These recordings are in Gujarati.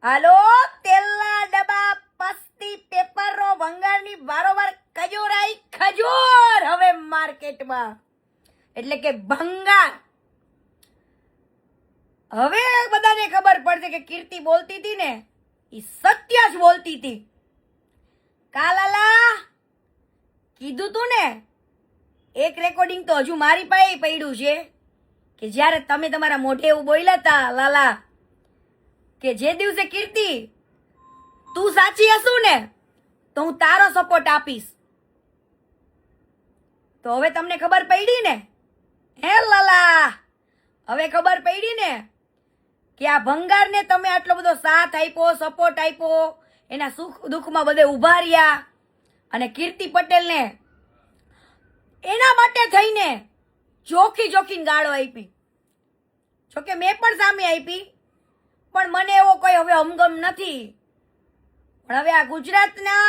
હાલો, તેલના ડબ્બા, પસ્તી, પેપરો, ભંગારની વારોવાર ખજૂરાઈ ખજૂર હવે માર્કેટમાં, એટલે કે ભંગાર. હવે બધાને ખબર પડશે કે કીર્તિ બોલતી હતી ને એ સત્ય જ બોલતી હતી. કાલાલા કીધું તું ને, એક રેકોર્ડિંગ તો હજુ મારી પાસે પડ્યું છે કે જ્યારે તમે તમારા મોઢે એવું બોલ્યા હતા લાલા કે જે દિવસે કીર્તિ તું સાચી હશું ને તો હું તારો સપોર્ટ આપીશ. તો હવે તમને ખબર પડી ને હે લાલા, હવે ખબર પડી ને કે આ ભંગારને તમે આટલો બધો સાથ આપ્યો, સપોર્ટ આપ્યો, એના સુખ દુઃખમાં બધે ઉભા રહ્યા, અને કીર્તિ પટેલને એના માટે થઈને જોખી જોખીને ગાળો આપી. જોકે મેં પણ સામે આપી, પણ મને એવો કોઈ હવે હમગમ નથી. પણ હવે આ ગુજરાતના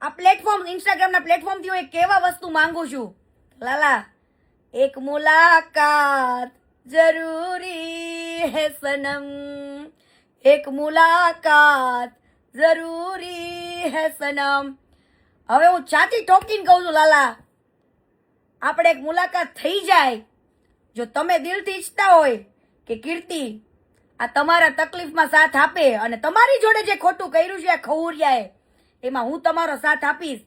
આ પ્લેટફોર્મ, ઇન્સ્ટાગ્રામના પ્લેટફોર્મથી હું એક કેવા વસ્તુ માંગુ છું લાલા, એક મુલાકાત જરૂરી હે સનમ, એક મુલાકાત જરૂરી હે સનમ. હવે હું છાતી ઠોકીને કહું છું લાલા, આપણે એક મુલાકાત થઈ જાય. જો તમે દિલથી ઈચ્છતા હોય કે કીર્તિ આ તમારા તકલીફમાં સાથ આપે અને તમારી જોડે જે ખોટું કર્યું છે આ ખવુરિયાએ, એમાં હું તમારો સાથ આપીશ,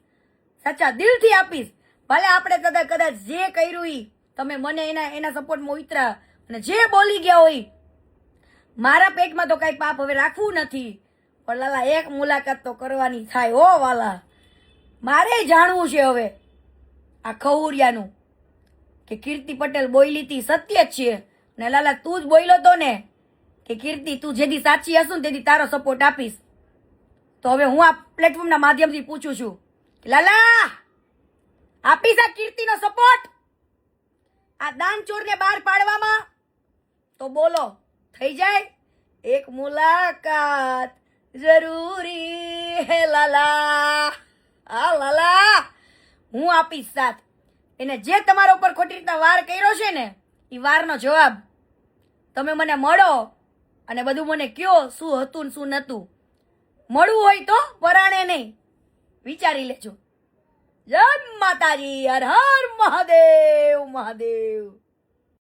સાચા દિલથી આપીશ. ભલે આપણે કદાચ જે કર્યું એ તમે મને એના સપોર્ટમાં ઉતરા અને જે બોલી ગયા હોય, મારા પેટમાં તો કઈ પાપ હવે રાખવું નથી. પણ લાલા એક મુલાકાત તો કરવાની થાય હો વાલા. મારે જાણવું છે હવે આ ખવુરિયાનું કે કીર્તિ પટેલ બોલી હતી સત્ય જ છે. ને લાલા તું જ બોલ્યો તો ને કે કીર્તિ તું જેથી સાચી હશું ને તેથી તારો સપોર્ટ આપીશ. તો હવે હું આ પ્લેટફોર્મના માધ્યમથી પૂછું છું કે લાલા આપીશ આ કીર્તિનો સપોર્ટ આ દાનચોરને બહાર પાડવામાં? તો બોલો, થઈ જાય? એક મુલાકાત જરૂરી હે લાલા. હા લાલા, હું આપીશ સાથ. એને જે તમારા ઉપર ખોટી રીતના વાર કર્યો છે ને એ વારનો જવાબ તમે મને મળો અને બધું મને કયો શું હતું ને શું નતું. મળવું હોય તો પરાણે નહીં, વિચારી લેજો. જય માતાજી, હર હર મહાદેવ મહાદેવ.